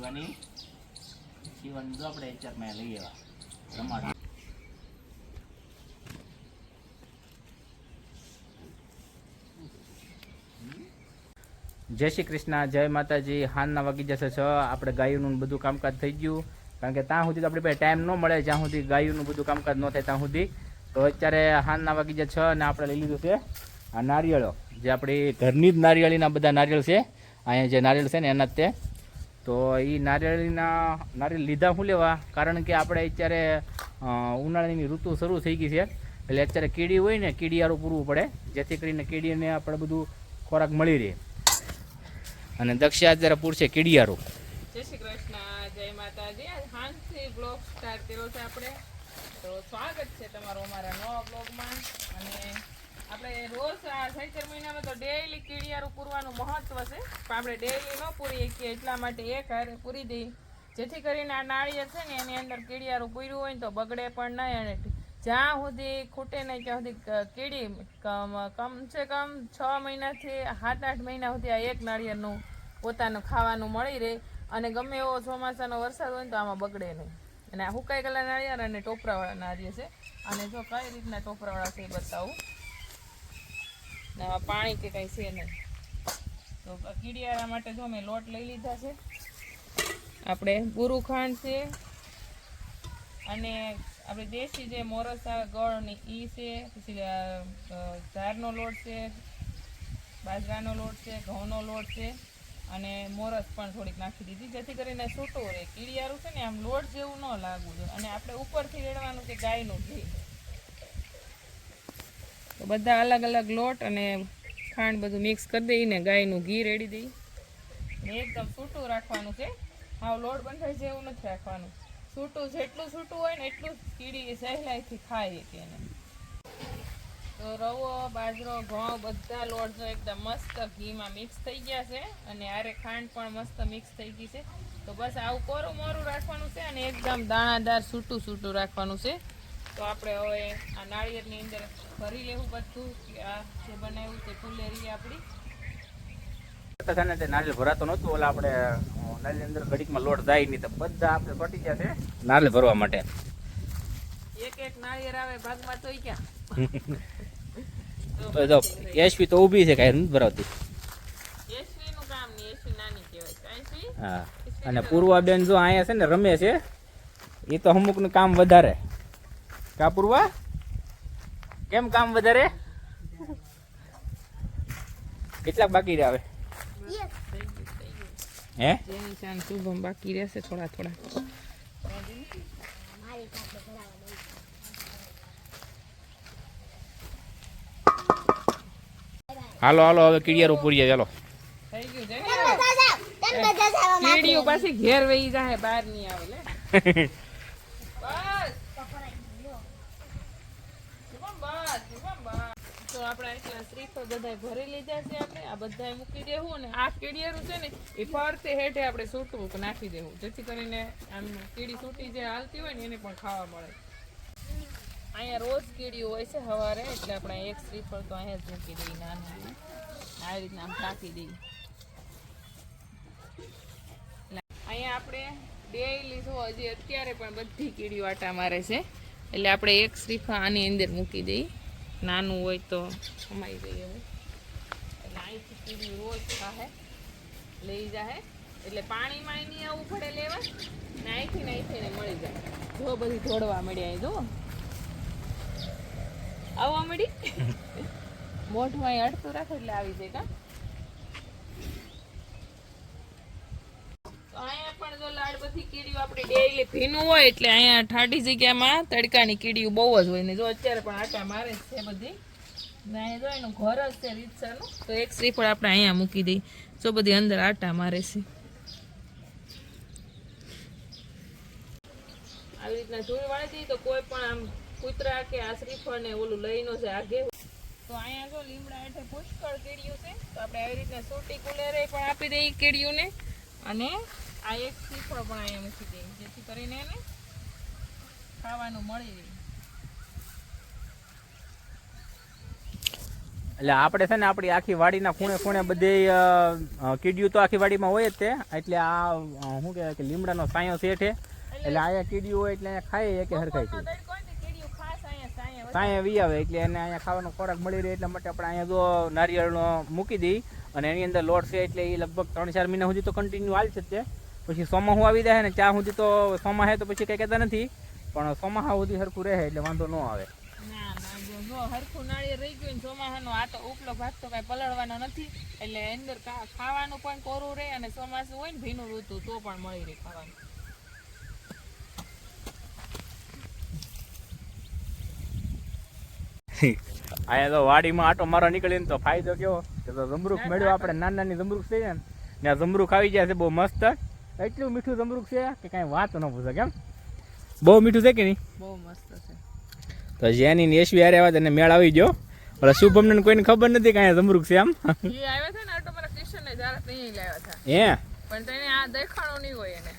શિવાની જો આપણે ચકમાં લઈ આવ્યા ટમાટર. જય શ્રી કૃષ્ણ, જય માતાજી. હાનના વાગી જશે 6. આપણે ગાયોનું બધું કામકાજ થઈ ગયું, કારણ કે ત્યાં સુધી તો આપણી પાસે ટાઈમ ન મળે, જ્યાં સુધી ગાયોનું બધું કામકાજ ન થાય ત્યાં સુધી. તો અત્યારે હાનના વાગી જાય 6 અને આપણે લઈ લીધું છે આ નારિયેળો, જે આપણી ઘરની જ નારિયેળીના બધા નારિયેળ છે. અહીંયા જે નારિયેળ છે ને એના જ તે. તો એ નારિયેળ લીધા શું લેવા, કારણ કે આપણે અત્યારે ઉનાળાની ઋતુ શરૂ થઈ ગઈ છે, એટલે અત્યારે કીડી હોય ને, કીડીયારું પૂરવું પડે, જેથી કરીને કીડીને આપણે બધું ખોરાક મળી રહે. અને દક્ષા અત્યારે પૂરશે કીડિયારું. જય શ્રી કૃષ્ણ, જય માતાજી. હાંજથી બ્લોગ સ્ટાર્ટ કર્યો છે આપણે, તો સ્વાગત છે તમારું અમારા નવા બ્લોગમાં. અને આપણે રોજ આ ચૈત્ર મહિનામાં તો ડેઈલી કીડિયારું પૂરવાનું મહત્વ છે, પણ આપણે ડેઈલી ન પૂરી શકીએ, એટલા માટે એક હારે પૂરી દઈ, જેથી કરીને આ નાળિયેર છે ને એની અંદર કીડિયારું પૂર્યું હોય ને તો બગડે પણ નહીં, અને જ્યાં સુધી ખૂટે નહીં ત્યાં સુધી કીડી કમસે કમ 6 મહિનાથી 7-8 મહિના સુધી આ એક નાળિયેરનું પોતાનું ખાવાનું મળી રહે. અને ગમે એવો ચોમાસાનો વરસાદ હોય ને તો આમાં બગડે નહીં. અને આ હુકાઈ ગયેલા નાળિયેર અને ટોપરાવાળા નાળિયેર છે. અને જો કઈ રીતના ટોપરાવાળા છે એ બતાવું. ને આમાં પાણી કે કંઈ છે નહીં. તો કીડિયારા માટે જો મેં લોટ લઈ લીધા છે, આપણે બુરું ખાંડ છે, અને આપણે દેશી જે મોરસ આવે ગળની એ છે, પછી ઝારનો લોટ છે, બાજરાનો લોટ છે, ઘઉંનો લોટ છે, અને મોરસ પણ થોડીક નાખી દીધી, જેથી કરીને છૂટું રહે. કીડિયારું છે ને આમ લોટ જેવું ન લાગવું જોઈએ. અને આપણે ઉપરથી રેડવાનું છે ગાયનું ઘી. તો બધા અલગ અલગ લોટ અને ખાંડ બધું મિક્સ કરી દઈને ગાયનું ઘી રેડી દઈ, ને એકદમ છૂટું રાખવાનું છે. હા, લોટ બંધાય છે એવું નથી રાખવાનું. છૂટું જેટલું છૂટું હોય ને એટલું જ કીડી સહેલાઈથી ખાય કે એને. તો રવો, બાજરો, ઘઉં બધા લોટ જો એકદમ મસ્ત ઘીમાં મિક્સ થઈ ગયા છે, અને આરે ખાંડ પણ મસ્ત મિક્સ થઈ ગઈ છે. તો બસ આવું કોરું મોરું રાખવાનું છે, અને એકદમ દાણાદાર છૂટું છૂટું રાખવાનું છે. તો આપણે હવે આ નાળિયેરની અંદર ભરી લેવું બધું, આ જે બનાવ્યું તે ફુલેરી આપણી. નારિયેળ ભરાતો નહોતું, ઓલા આપણે નારિયેળ અંદર ઘડીકમાં લોટ જાય નહીં, તો બધા આપણે પટી ગયા છે નારિયેળ ભરવા માટે. એક નાળિયેર આવે ભાગમાં તો ક્યાં તો એસપી તો ઊભી છે, કાંઈ નથી ભરાવતી. એસવી નું કામ નહીં, એસવી નાની કહેવાય. હા, અને પૂર્વાબેન જો અહીંયા છે ને રમે છે, એ તો અમુકનું કામ વધારે. કા પૂર્વા, કેમ કામ વધારે? કેટલાક બાકી આવે? હે, શુભમ બાકી રહેશે થોડા થોડા. હાલો હાલો, હવે કીડિયારું પૂરીએ. ચાલો, થઈ ગયું છે. કીડીઓ પાછી ઘેર વહી જાય, બહાર નહીં આવે લે. તો આપણે એટલા શ્રીફળ બધા ભરી લીધા છે. આપણે આ બધા મૂકી દેવું, અને આ કીડિયારું છે ને એ ફરતે હેઠે આપણે સૂટવું નાખી દેવું, જેથી કરીને આમ કીડી સૂટી જે હાલતી હોય ને એને પણ ખાવા મળે. અહીંયા રોજ કીડીઓ હોય છે સવારે, એટલે આપણે એક શ્રીફળ તો અહીંયા જ મૂકી દઈએ નાનું, આ રીતના આમ ઢાંકી દઈએ. અહીંયા આપણે ડેઈલી જો હજી અત્યારે પણ બધી કીડીઓ આટા મારે છે, એટલે આપણે એક શ્રીફળ આની અંદર મૂકી દઈએ. નાનું હોય તો સમાઈ જઈએ હવે, એટલે અહીંથી કીડી રોજ ખાહે લઈ જાય, એટલે પાણીમાં નહીં આવવું પડે લેવા, ને અહીંથી ને મળી જાય. જો બધી ધોડવા મળ્યા, અહીં જો આવવા મળી. મોઢું અહીં અડતું રાખે એટલે આવી જાય. કા અહીંયા પણ જો લાડ બધી કીડીઓ આપણે ડેઈલી ભીનું હોય, એટલે અહીંયા ઠાડી જગ્યામાં તડકાની કીડીઓ બહુ જ હોય ને. જો અત્યારે પણ આટા મારે જ છે બધી, ને અહીંયા જો એનું ઘર જ છે રીતસરનું. તો એક શ્રીફળ આપણે અહીંયા મૂકી દઈએ. જો બધી અંદર આટા મારે છે. આવી રીતના ધૂળ વાળી દઈએ તો કોઈ પણ આમ કૂતરા કે આ શ્રીફળ ને ઓલું લઈ ન જાય આગે. તો અહીંયા જો લીમડા હેઠે પુષ્કળ કીડીઓ છે, તો આપણે આવી રીતના સૂટી કુલેરે પણ આપી દઈએ કીડીઓને, અને આ એક શ્રીફળ પણ અહીંયા મૂકી દઈએ, જેથી કરીને એને ખાવાનું મળી રહે. એટલે આપણે છે ને આપણી આખી વાડીના ખૂણે ખૂણે બધે કીડિયું તો આખી વાડીમાં હોય જ તે, એટલે આ શું કહેવાય કે લીમડાનો સાયો શેઠે, એટલે અહીંયા કીડિયું હોય એટલે અહીંયા ખાય કે હરખાય છે. સાયા વી આવે એટલે એને અહીંયા ખાવાનો ખોરાક મળી રહે, એટલા માટે આપણે અહીંયા જો નારિયેળનો મૂકી દઈ અને એની અંદર લોટ છે એટલે એ લગભગ 3-4 મહિના સુધી તો કન્ટિન્યુ હાલશે જ તે. પછી ચોમાસું આવી જાય ને ત્યાં સુધી તો ચોમાસે તો પછી કંઈ કહેતા નથી, પણ ચોમાસા સુધી સરખું રહે એટલે વાંધો ન આવે. જો હરખું નાળિયેર રહી ગયું ને ચોમાસાનો આ તો ઉપલો ભાગ તો કઈ પલળવાનો નથી, એટલે અંદર ખાવાનું પણ કોરું રહે અને ચોમાસું હોય ને ભીનું ઋતુ તો પણ મળી રહે ખાવાનું. અહીંયા તો વાડીમાં આટો મારવા નીકળીને તો ફાયદો કેવો કે તો જમરૂખ મેળ્યો આપણે, નાની જમરૂખ છે ને ત્યાં જમરૂખ આવી જાય છે બહુ મસ્ત, એટલું મીઠું જમરૂખ છે કે કાંઈ વાત ન પૂછે. કેમ બહુ મીઠું છે કે નહીં? બહુ મસ્ત છે. તો જેની યશવી હારે આવ્યા તેને મેળ આવી ગયો. ઓલા શુભમને કોઈને ખબર નથી કે અહીંયા જમરૂખ છે એમ. એ આવ્યા છે ને આટો મારા કિશનને જરા ત્યાં લાવ્યા હતા. હે પણ તેને આ દેખાણો નહીં હોય એને.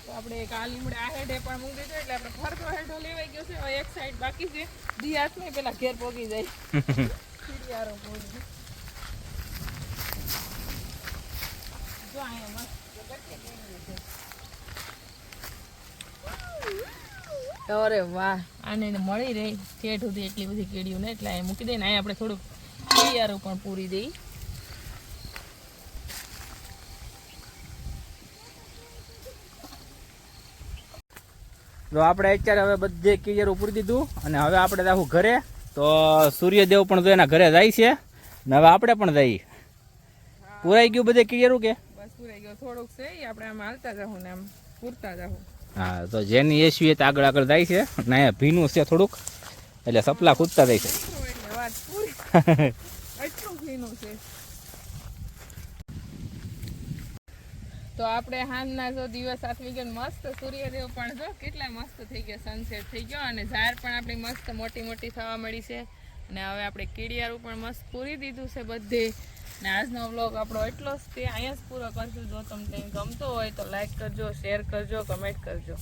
તો આપણે એક આ લીમડે આ હેડે પણ મૂકી દીધું એટલે આપણે ફરતો હેડો લેવાઈ ગયો છે. હવે એક સાઈડ બાકી છે, દી હાથમાં પેલા ઘેર પોગી જાય. ખીડિયારો પોગી. જો અહીંયા મસ્ત અરે વાહ, આને મળી રહી ઠેઠ સુધી એટલી બધી કેડીયું ને, એટલે અહીંયા મૂકી દઈએ ને અહીંયા આપણે થોડુંક ખીડિયારું પણ પૂરી દઈ. તો આપણે અત્યારે હવે બધે કિયરું પૂરી દીધું અને હવે આપણે જાવું ઘરે. તો સૂર્યદેવ પણ તો એના ઘરે જાય છે ને હવે આપણે પણ જઈએ. પૂરાઈ ગયું બધે કિયરું કે? બસ પૂરાઈ ગયો, થોડુંક છે ઈ આપણે આમ હાલતા જાહું ને આમ પૂરતા જાહું. હા, તો જેની યશવી તો આગળ આગળ જાય છે ને અહીંયા ભીનું છે થોડુંક એટલે સપલા કૂદતા જાય છે. એટલે વાત પૂરી. એટલું ભીનું છે. તો આપણે હાંજના જો દિવસ આથમી ગયો, મસ્ત સૂર્યદેવ પણ જો કેટલા મસ્ત થઈ ગયા, સનસેટ થઈ ગયો અને ઝાડ પણ આપણી મસ્ત મોટી મોટી થવા મળી છે. અને હવે આપણે કીડિયારું પણ મસ્ત પૂરી દીધું છે બધે. ને આજનો વ્લોગ આપણો એટલો જ તે અહીંયા જ પૂરો કરશું. જો તમને ગમતો હોય તો લાઈક કરજો, શેર કરજો, કમેન્ટ કરજો.